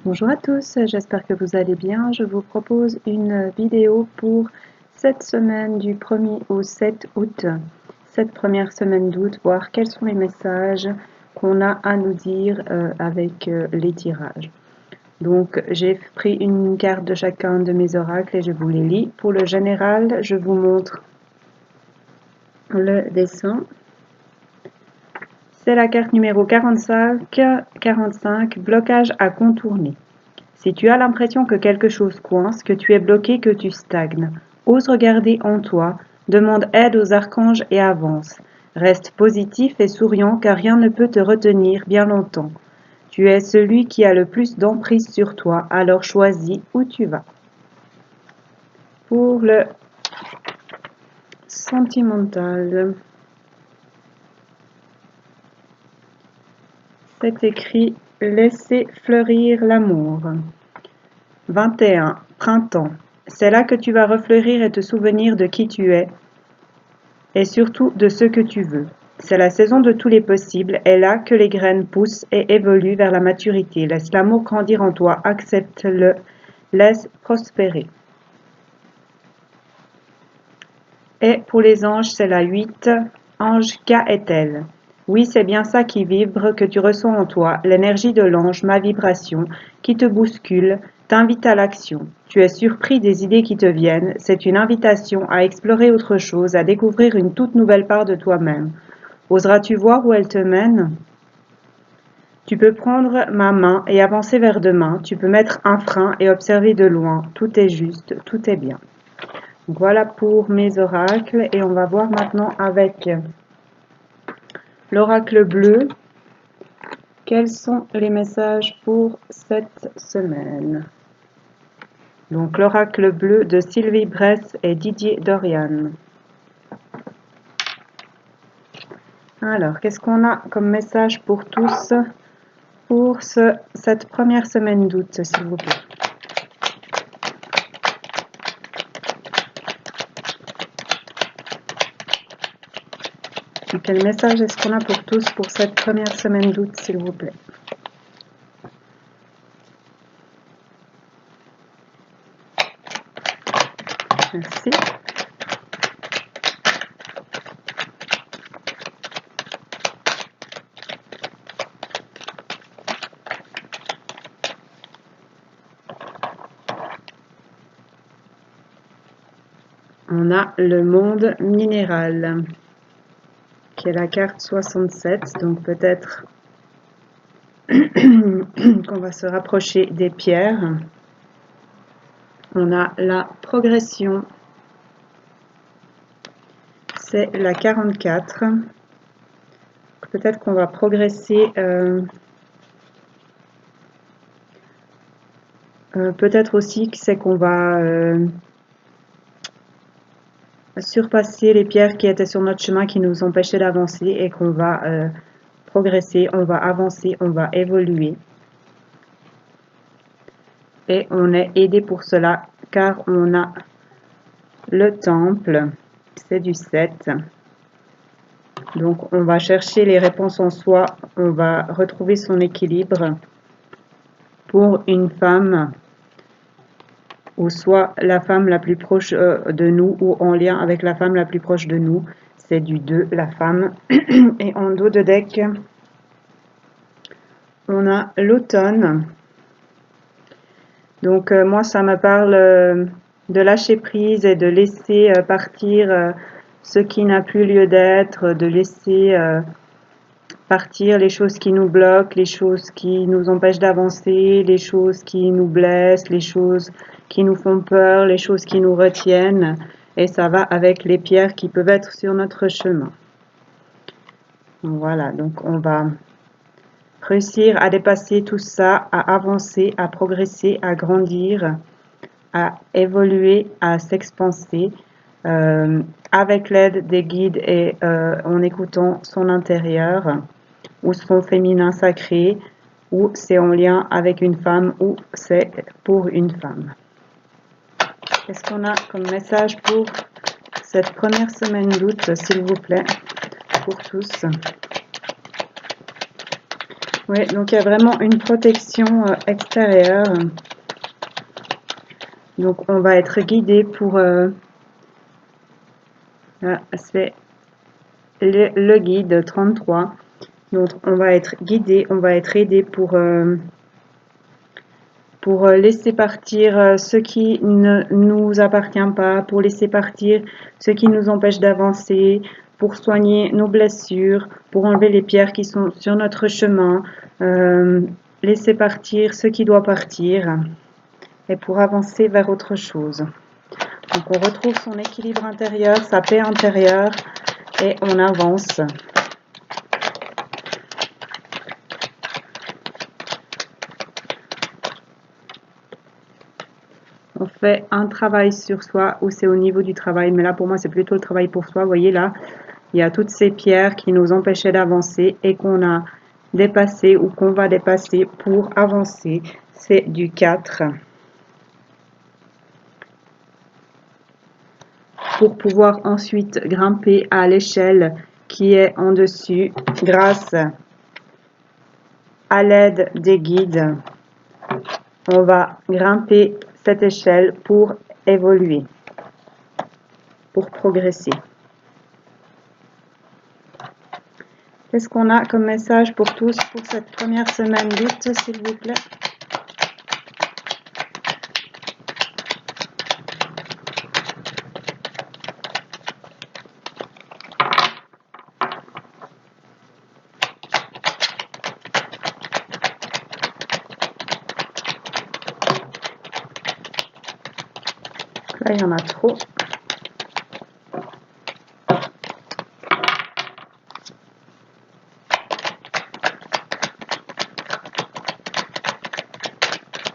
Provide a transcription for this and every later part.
Bonjour à tous, j'espère que vous allez bien. Je vous propose une vidéo pour cette semaine du 1er au 7 août. Cette première semaine d'août, voir quels sont les messages qu'on a à nous dire avec les tirages. Donc j'ai pris une carte de chacun de mes oracles et je vous les lis. Pour le général, je vous montre le dessin. C'est la carte numéro 45, blocage à contourner. Si tu as l'impression que quelque chose coince, que tu es bloqué, que tu stagnes, ose regarder en toi, demande aide aux archanges et avance. Reste positif et souriant car rien ne peut te retenir bien longtemps. Tu es celui qui a le plus d'emprise sur toi, alors choisis où tu vas. Pour le sentimental, c'est écrit « Laissez fleurir l'amour ». 21. Printemps. C'est là que tu vas refleurir et te souvenir de qui tu es et surtout de ce que tu veux. C'est la saison de tous les possibles, est là que les graines poussent et évoluent vers la maturité. Laisse l'amour grandir en toi, accepte-le, laisse prospérer. Et pour les anges, c'est la 8. Ange, qu'est-elle? Oui, c'est bien ça qui vibre, que tu ressens en toi, l'énergie de l'ange, ma vibration, qui te bouscule, t'invite à l'action. Tu es surpris des idées qui te viennent, c'est une invitation à explorer autre chose, à découvrir une toute nouvelle part de toi-même. Oseras-tu voir où elle te mène? Tu peux prendre ma main et avancer vers demain, tu peux mettre un frein et observer de loin, tout est juste, tout est bien. Voilà pour mes oracles et on va voir maintenant avec l'oracle bleu. Quels sont les messages pour cette semaine? Donc l'oracle bleu de Sylvie Bress et Didier Dorian. Alors, qu'est-ce qu'on a comme message pour tous pour cette première semaine d'août, s'il vous plaît? Quel message est-ce qu'on a pour tous pour cette première semaine d'août, s'il vous plaît? Merci. On a le monde minéral, qui est la carte 67, donc peut-être qu'on va se rapprocher des pierres. On a la progression, c'est la 44. Peut-être qu'on va progresser, peut-être aussi que c'est qu'on va surpasser les pierres qui étaient sur notre chemin, qui nous empêchaient d'avancer et qu'on va progresser, on va avancer, on va évoluer. Et on est aidé pour cela car on a le temple, c'est du 7. Donc on va chercher les réponses en soi, on va retrouver son équilibre pour une femme ou soit la femme la plus proche de nous ou en lien avec la femme la plus proche de nous, c'est du 2, la femme. Et en dos de deck, on a l'automne. Donc moi ça me parle de lâcher prise et de laisser partir ce qui n'a plus lieu d'être, de laisser partir les choses qui nous bloquent, les choses qui nous empêchent d'avancer, les choses qui nous blessent, les choses qui nous font peur, les choses qui nous retiennent. Et ça va avec les pierres qui peuvent être sur notre chemin. Voilà, donc on va réussir à dépasser tout ça, à avancer, à progresser, à grandir, à évoluer, à s'expanser avec l'aide des guides et en écoutant son intérieur ou son féminin sacré, ou c'est en lien avec une femme ou c'est pour une femme. Qu'est-ce qu'on a comme message pour cette première semaine d'août, s'il vous plaît, pour tous? Oui, donc il y a vraiment une protection extérieure. Donc on va être guidé pour... c'est le guide 33. Donc on va être guidé, on va être aidé pour laisser partir ce qui ne nous appartient pas, pour laisser partir ce qui nous empêche d'avancer, pour soigner nos blessures, pour enlever les pierres qui sont sur notre chemin, laisser partir ce qui doit partir et pour avancer vers autre chose. Donc on retrouve son équilibre intérieur, sa paix intérieure et on avance. On fait un travail sur soi ou c'est au niveau du travail, mais là pour moi c'est plutôt le travail pour soi. Vous voyez là, il y a toutes ces pierres qui nous empêchaient d'avancer et qu'on a dépassé ou qu'on va dépasser pour avancer. C'est du 4. Pour pouvoir ensuite grimper à l'échelle qui est en dessus grâce à l'aide des guides. On va grimper cette échelle pour évoluer, pour progresser. Qu'est-ce qu'on a comme message pour tous pour cette première semaine d'août, s'il vous plaît? Là, il y en a trop.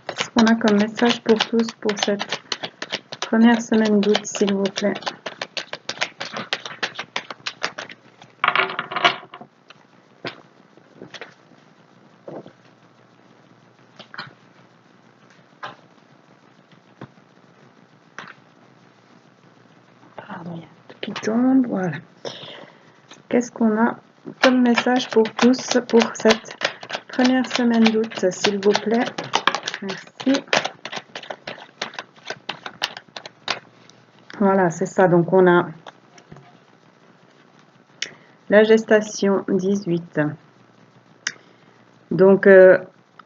Qu'est-ce qu'on a comme message pour tous pour cette première semaine d'août, s'il vous plaît? Pardon, il y a tout qui tombe. Voilà. Qu'est-ce qu'on a comme message pour tous pour cette première semaine d'août, s'il vous plaît? Merci. Voilà, c'est ça. Donc, on a la gestation 18. Donc,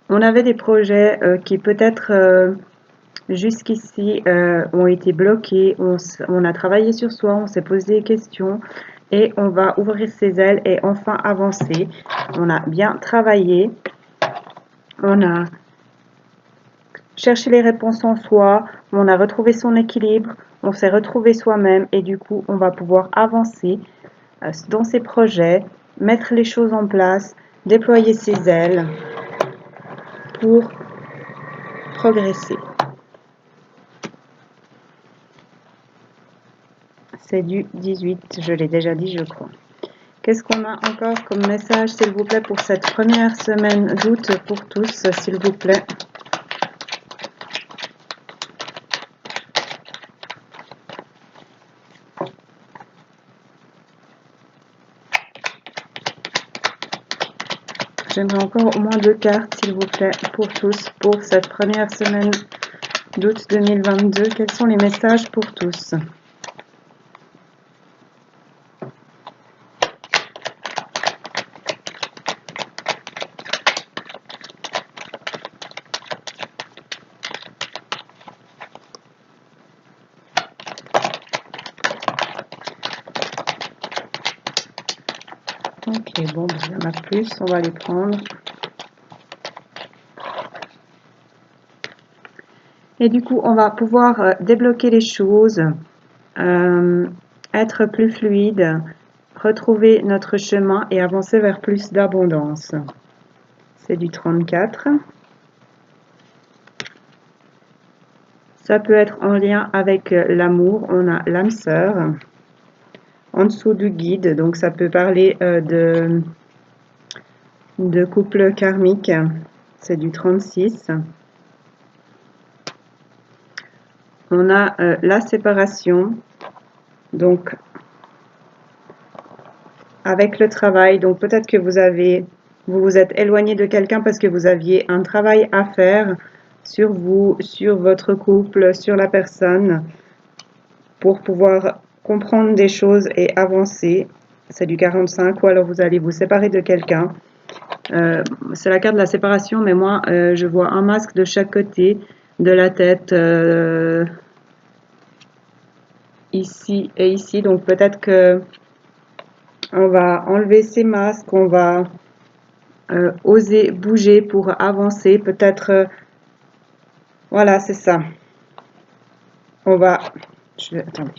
on avait des projets qui peut-être jusqu'ici ont été bloqués. On a travaillé sur soi, on s'est posé des questions et on va ouvrir ses ailes et enfin avancer. On a bien travaillé. On a cherché les réponses en soi. On a retrouvé son équilibre. On s'est retrouvé soi-même et du coup, on va pouvoir avancer dans ses projets, mettre les choses en place, déployer ses ailes pour progresser. C'est du 18, je l'ai déjà dit, je crois. Qu'est-ce qu'on a encore comme message, s'il vous plaît, pour cette première semaine d'août pour tous, s'il vous plaît? J'aimerais encore au moins 2 cartes, s'il vous plaît, pour tous, pour cette première semaine d'août 2022. Quels sont les messages pour tous? Ok, bon, il y en a plus, on va les prendre. Et du coup, on va pouvoir débloquer les choses, être plus fluide, retrouver notre chemin et avancer vers plus d'abondance. C'est du 34. Ça peut être en lien avec l'amour. On a l'âme sœur en dessous du guide. Donc, ça peut parler de couple karmique. C'est du 36. On a la séparation. Donc, avec le travail. Donc, peut-être que vous avez vous vous êtes éloigné de quelqu'un parce que vous aviez un travail à faire sur vous, sur votre couple, sur la personne, pour pouvoir comprendre des choses et avancer. C'est du 45, ou alors vous allez vous séparer de quelqu'un. C'est la carte de la séparation, mais moi, je vois un masque de chaque côté de la tête, ici et ici. Donc peut-être que on va enlever ces masques, on va oser bouger pour avancer. Peut-être, voilà, c'est ça. On va, attendez.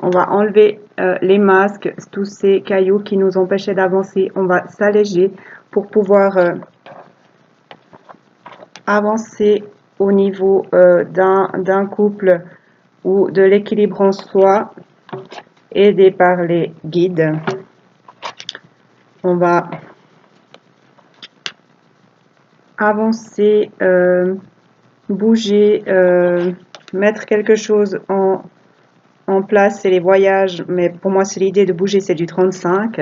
On va enlever les masques, tous ces cailloux qui nous empêchaient d'avancer. On va s'alléger pour pouvoir avancer au niveau d'un couple ou de l'équilibre en soi, aidé par les guides. On va avancer, bouger, mettre quelque chose en place. C'est les voyages, mais pour moi c'est l'idée de bouger, c'est du 35.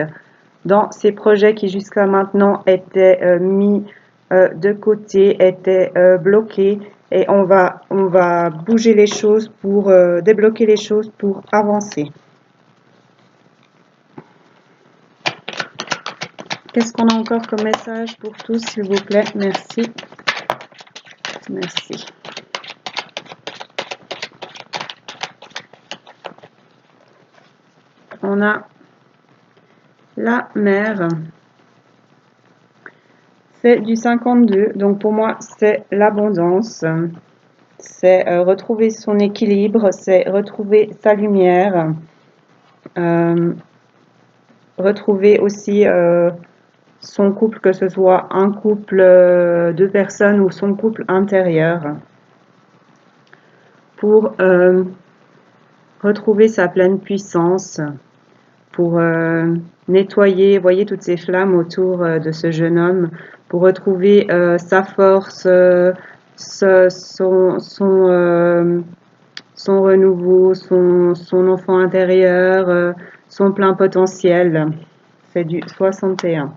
Dans ces projets qui jusqu'à maintenant étaient mis de côté, étaient bloqués, et on va bouger les choses pour débloquer les choses pour avancer. Qu'est-ce qu'on a encore comme message pour tous, s'il vous plaît? Merci. Merci. On a la mer. C'est du 52, donc pour moi c'est l'abondance, c'est retrouver son équilibre, c'est retrouver sa lumière, retrouver aussi son couple, que ce soit un couple de personnes ou son couple intérieur, pour retrouver sa pleine puissance, pour nettoyer, voyez toutes ces flammes autour de ce jeune homme, pour retrouver sa force, son renouveau, son enfant intérieur, son plein potentiel. C'est du 61.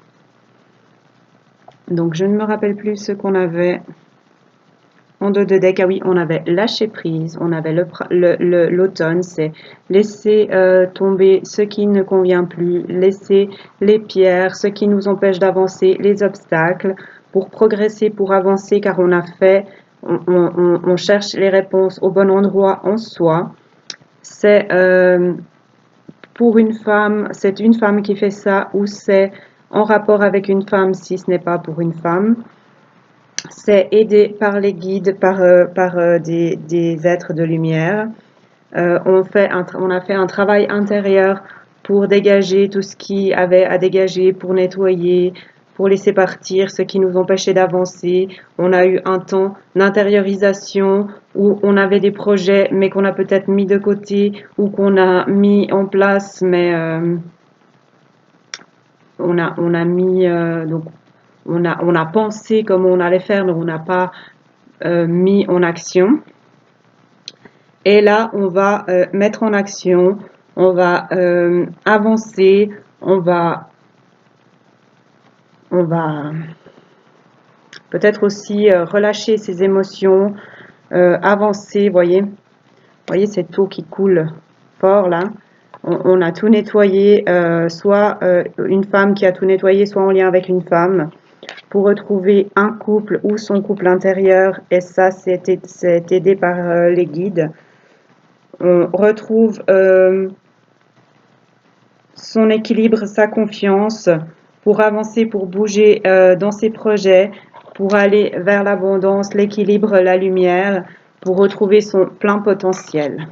Donc je ne me rappelle plus ce qu'on avait en dos de deck. Ah oui, on avait lâché prise, on avait l'automne, c'est laisser tomber ce qui ne convient plus, laisser les pierres, ce qui nous empêche d'avancer, les obstacles, pour progresser, pour avancer, car on a fait, on cherche les réponses au bon endroit en soi. C'est pour une femme, c'est une femme qui fait ça, ou c'est en rapport avec une femme si ce n'est pas pour une femme. C'est aidé par les guides, par des êtres de lumière. On a fait un travail intérieur pour dégager tout ce qui avait à dégager, pour nettoyer, pour laisser partir ce qui nous empêchait d'avancer. On a eu un temps d'intériorisation où on avait des projets mais qu'on a peut-être mis de côté ou qu'on a mis en place, mais on a mis donc on a pensé comment on allait faire, mais on n'a pas mis en action. Et là, on va mettre en action, on va avancer, on va peut-être aussi relâcher ses émotions, avancer, voyez cette eau qui coule fort là. On a tout nettoyé, soit une femme qui a tout nettoyé, soit en lien avec une femme, pour retrouver un couple ou son couple intérieur, et ça c'est aidé par les guides. On retrouve son équilibre, sa confiance, pour avancer, pour bouger dans ses projets, pour aller vers l'abondance, l'équilibre, la lumière, pour retrouver son plein potentiel.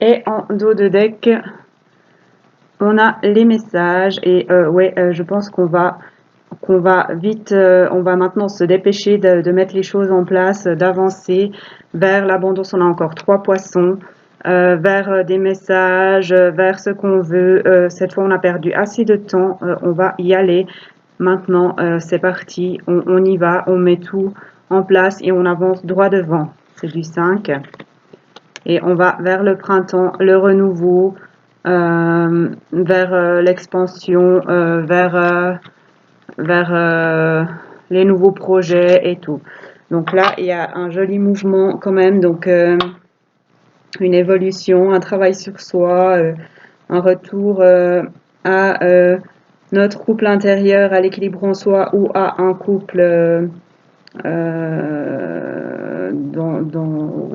Et en dos de deck, on a les messages, et je pense qu'on va vite, on va maintenant se dépêcher de mettre les choses en place, d'avancer vers l'abondance. On a encore 3 poissons, vers des messages, vers ce qu'on veut. Cette fois, on a perdu assez de temps, on va y aller. Maintenant, c'est parti, on y va, on met tout en place et on avance droit devant. C'est du 5. Et on va vers le printemps, le renouveau, vers l'expansion, vers les nouveaux projets et tout. Donc là, il y a un joli mouvement quand même, donc une évolution, un travail sur soi, un retour à notre couple intérieur, à l'équilibre en soi ou à un couple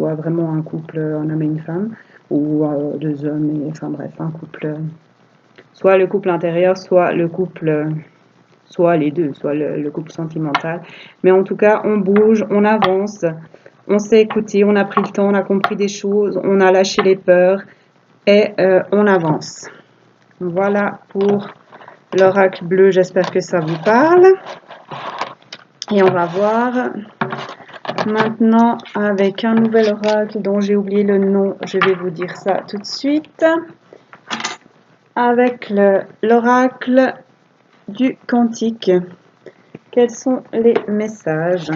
ou à vraiment un couple, un homme et une femme, ou deux hommes, et, enfin bref, un couple, soit le couple intérieur, soit le couple, soit les deux, soit le couple sentimental. Mais en tout cas, on bouge, on avance, on s'est écouté, on a pris le temps, on a compris des choses, on a lâché les peurs et on avance. Voilà pour l'oracle bleu, j'espère que ça vous parle. Et on va voir maintenant avec un nouvel oracle dont j'ai oublié le nom, je vais vous dire ça tout de suite. Avec l'oracle du quantique, quels sont les messages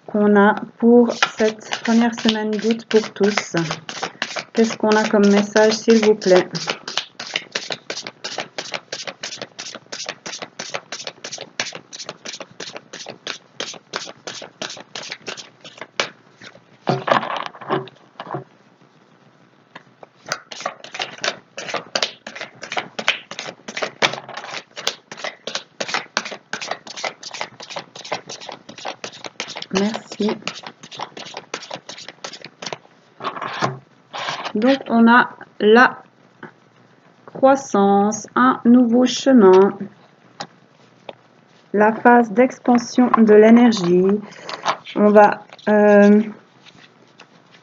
qu'on a pour cette première semaine d'août pour tous? Qu'est-ce qu'on a comme message, s'il vous plaît? Merci. Donc, on a la croissance, un nouveau chemin, la phase d'expansion de l'énergie. On va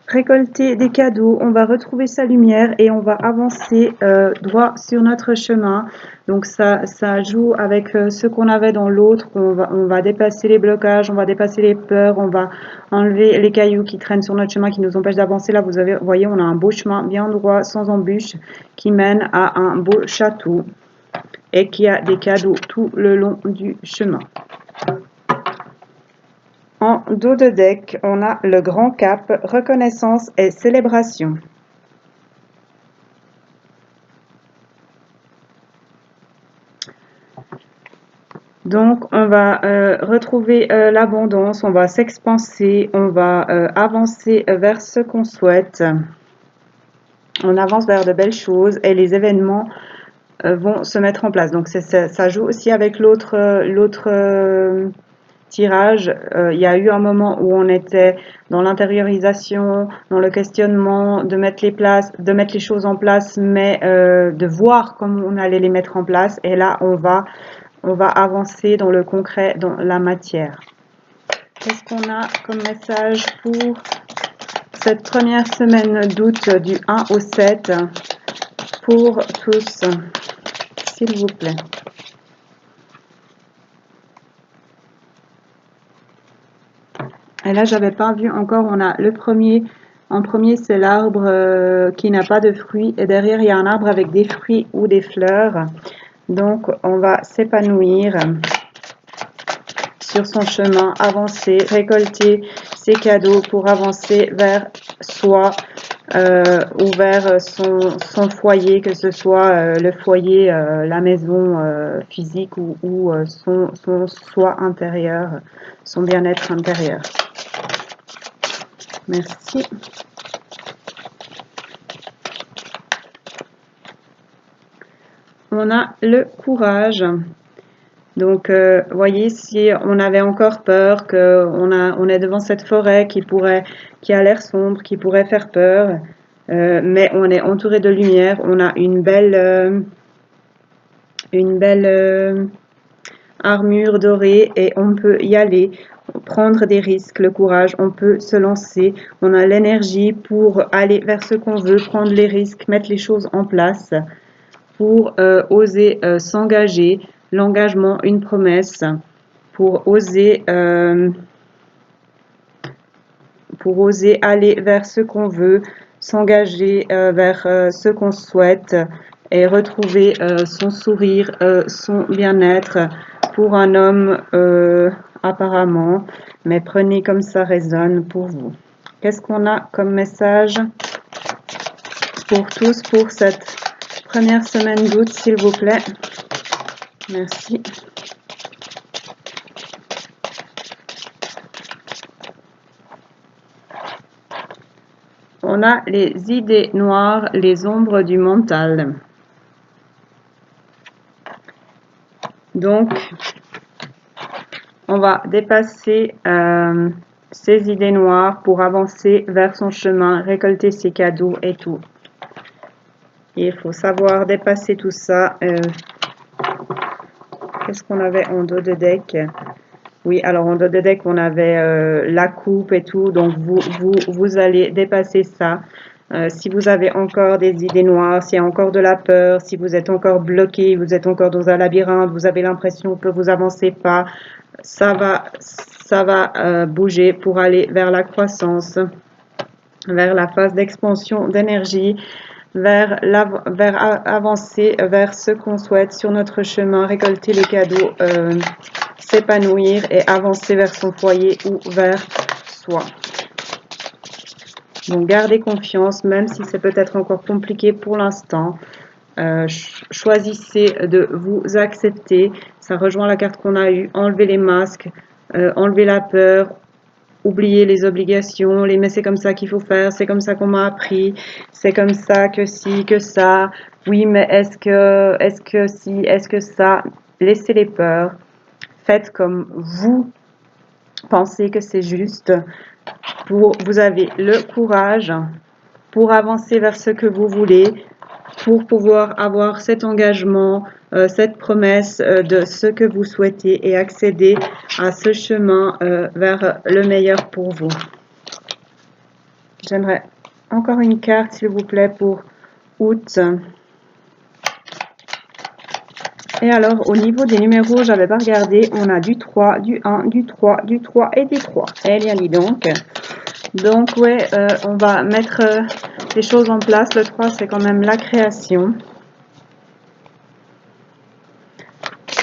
récolter des cadeaux, on va retrouver sa lumière et on va avancer droit sur notre chemin. Donc ça joue avec ce qu'on avait dans l'autre. On va dépasser les blocages, on va dépasser les peurs, on va enlever les cailloux qui traînent sur notre chemin, qui nous empêchent d'avancer. Là, vous voyez, on a un beau chemin bien droit, sans embûches, qui mène à un beau château et qui a des cadeaux tout le long du chemin. En dos de deck, on a le grand cap, reconnaissance et célébration. Donc, on va retrouver l'abondance, on va s'expanser, on va avancer vers ce qu'on souhaite. On avance vers de belles choses et les événements vont se mettre en place. Donc, ça joue aussi avec l'autre tirage. Il y a eu un moment où on était dans l'intériorisation, dans le questionnement, de mettre les choses en place, mais de voir comment on allait les mettre en place. Et là, on va avancer dans le concret, dans la matière. Qu'est-ce qu'on a comme message pour cette première semaine d'août du 1 au 7 pour tous, s'il vous plaît? Et là, j'avais pas vu encore, on a le premier. En premier, c'est l'arbre qui n'a pas de fruits. Et derrière, il y a un arbre avec des fruits ou des fleurs. Donc, on va s'épanouir sur son chemin, avancer, récolter ses cadeaux pour avancer vers soi ou vers son foyer, que ce soit le foyer, la maison physique ou son soi intérieur, son bien-être intérieur. Merci. On a le courage. Donc, voyez, si on avait encore peur, on est devant cette forêt qui a l'air sombre, qui pourrait faire peur, mais on est entouré de lumière, on a une belle armure dorée et on peut y aller, prendre des risques, le courage, on peut se lancer, on a l'énergie pour aller vers ce qu'on veut, prendre les risques, mettre les choses en place pour oser s'engager, l'engagement, une promesse, pour oser aller vers ce qu'on veut, s'engager vers ce qu'on souhaite et retrouver son sourire, son bien-être pour un homme apparemment, mais prenez comme ça résonne pour vous. Qu'est-ce qu'on a comme message pour tous pour cette première semaine d'août, s'il vous plaît. Merci. On a les idées noires, les ombres du mental. Donc, on va dépasser ces idées noires pour avancer vers son chemin, récolter ses cadeaux et tout. Et il faut savoir dépasser tout ça. Qu'est-ce qu'on avait en dos de deck? Oui, alors en dos de deck, on avait la coupe et tout. Donc, vous allez dépasser ça. Si vous avez encore des idées noires, s'il y a encore de la peur, si vous êtes encore bloqué, vous êtes encore dans un labyrinthe, vous avez l'impression que vous avancez pas, ça va bouger pour aller vers la croissance, vers la phase d'expansion d'énergie, vers avancer vers ce qu'on souhaite sur notre chemin, récolter les cadeaux, s'épanouir et avancer vers son foyer ou vers soi. Donc gardez confiance, même si c'est peut-être encore compliqué pour l'instant. Choisissez de vous accepter. Ça rejoint la carte qu'on a eue. Enlevez les masques, enlevez la peur, oubliez les obligations, mais c'est comme ça qu'il faut faire, c'est comme ça qu'on m'a appris, c'est comme ça que si, que ça. Oui, mais est-ce que si, est-ce que ça. Laissez les peurs. Faites comme vous pensez que c'est juste. Vous avez le courage pour avancer vers ce que vous voulez, pour pouvoir avoir cet engagement, cette promesse de ce que vous souhaitez et accéder à ce chemin vers le meilleur pour vous. J'aimerais encore une carte, s'il vous plaît, pour août. Et alors, au niveau des numéros, j'avais pas regardé, on a du 3, du 1, du 3, du 3 et du 3. Eh bien, dis donc. Donc, ouais, on va mettre les choses en place. Le 3, c'est quand même la création.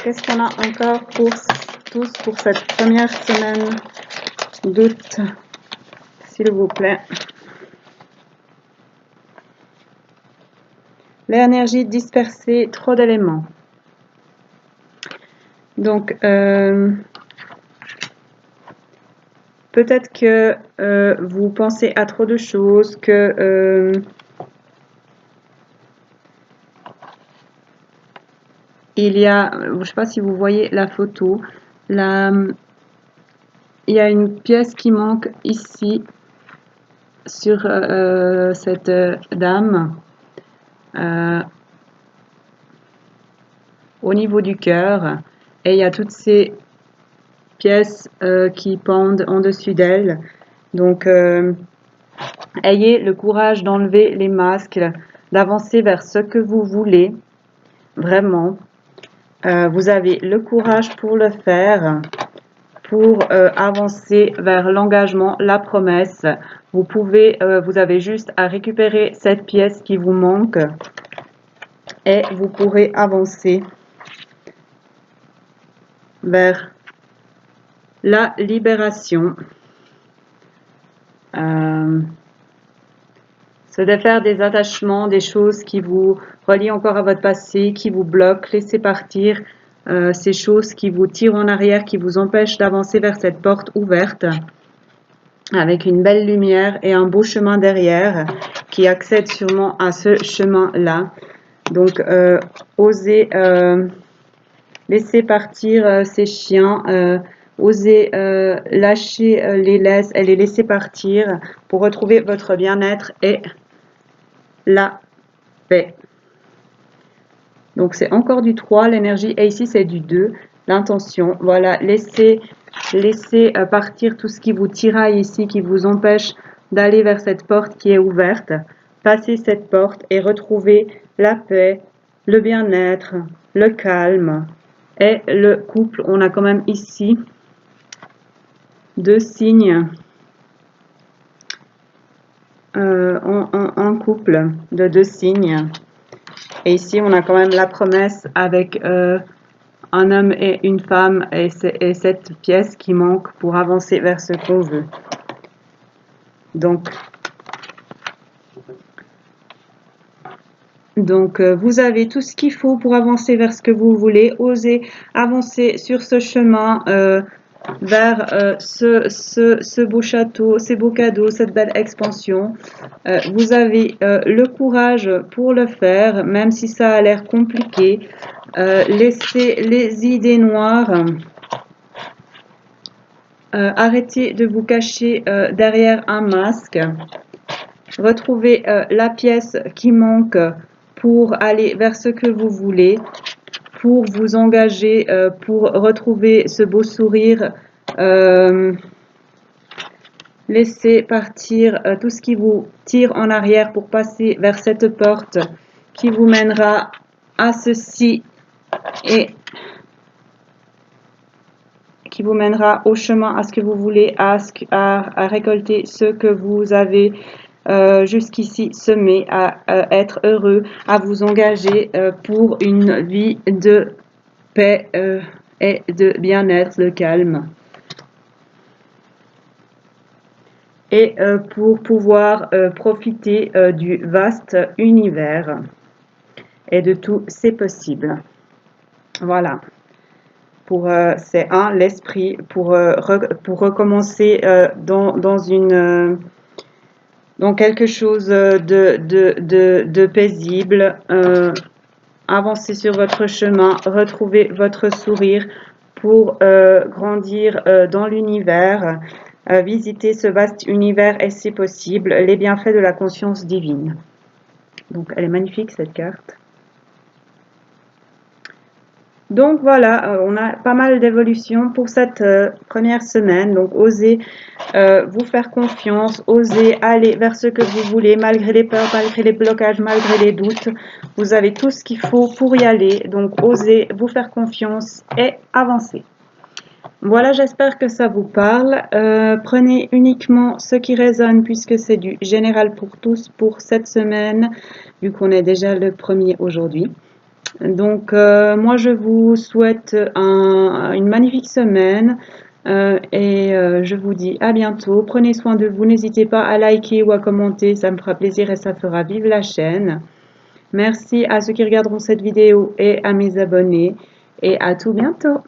Qu'est-ce qu'on a encore pour tous pour cette première semaine d'août, s'il vous plaît? L'énergie dispersée, trop d'éléments. Donc, peut-être que vous pensez à trop de choses, que il y a, je ne sais pas si vous voyez la photo, il y a une pièce qui manque ici sur cette dame, au niveau du cœur, et il y a toutes ces pièces qui pendent en dessus d'elle. Donc, ayez le courage d'enlever les masques, d'avancer vers ce que vous voulez, vraiment. Vous avez le courage pour le faire, pour avancer vers l'engagement, la promesse. Vous avez juste à récupérer cette pièce qui vous manque et vous pourrez avancer vers la libération. Se défaire des attachements, des choses qui vous relient encore à votre passé, qui vous bloquent, laissez partir ces choses qui vous tirent en arrière, qui vous empêchent d'avancer vers cette porte ouverte, avec une belle lumière et un beau chemin derrière, qui accède sûrement à ce chemin-là. Donc, osez laisser partir ces chiens, osez lâcher les laisses et les laisser partir pour retrouver votre bien-être et la paix. Donc c'est encore du 3, l'énergie, et ici c'est du 2, l'intention. Voilà, laissez partir tout ce qui vous tiraille ici, qui vous empêche d'aller vers cette porte qui est ouverte. Passez cette porte et retrouvez la paix, le bien-être, le calme et le couple. On a quand même ici 2 signes. Un couple de 2 signes. Et ici, on a quand même la promesse avec un homme et une femme et cette pièce qui manque pour avancer vers ce qu'on veut. Donc, Donc, vous avez tout ce qu'il faut pour avancer vers ce que vous voulez. Osez avancer sur ce chemin vers ce beau château, ces beaux cadeaux, cette belle expansion. Vous avez le courage pour le faire, même si ça a l'air compliqué. Laissez les idées noires. Arrêtez de vous cacher derrière un masque. Retrouvez la pièce qui manque pour aller vers ce que vous voulez, pour vous engager, pour retrouver ce beau sourire. Laissez partir tout ce qui vous tire en arrière pour passer vers cette porte qui vous mènera à ceci et qui vous mènera au chemin, à ce que vous voulez, à récolter ce que vous avez jusqu'ici semé, à être heureux, à vous engager pour une vie de paix et de bien-être, de calme. Et pour pouvoir profiter du vaste univers et de tous ses possibles. Voilà. C'est l'esprit pour recommencer dans quelque chose de paisible, avancer sur votre chemin, retrouver votre sourire pour grandir dans l'univers, visiter ce vaste univers et si possible, les bienfaits de la conscience divine. Donc elle est magnifique cette carte. Donc voilà, on a pas mal d'évolutions pour cette première semaine. Donc osez vous faire confiance, osez aller vers ce que vous voulez, malgré les peurs, malgré les blocages, malgré les doutes. Vous avez tout ce qu'il faut pour y aller. Donc osez vous faire confiance et avancer. Voilà, j'espère que ça vous parle. Prenez uniquement ce qui résonne puisque c'est du général pour tous pour cette semaine, vu qu'on est déjà le 1er aujourd'hui. Donc, moi, je vous souhaite une magnifique semaine et je vous dis à bientôt. Prenez soin de vous. N'hésitez pas à liker ou à commenter. Ça me fera plaisir et ça fera vivre la chaîne. Merci à ceux qui regarderont cette vidéo et à mes abonnés. Et à tout bientôt.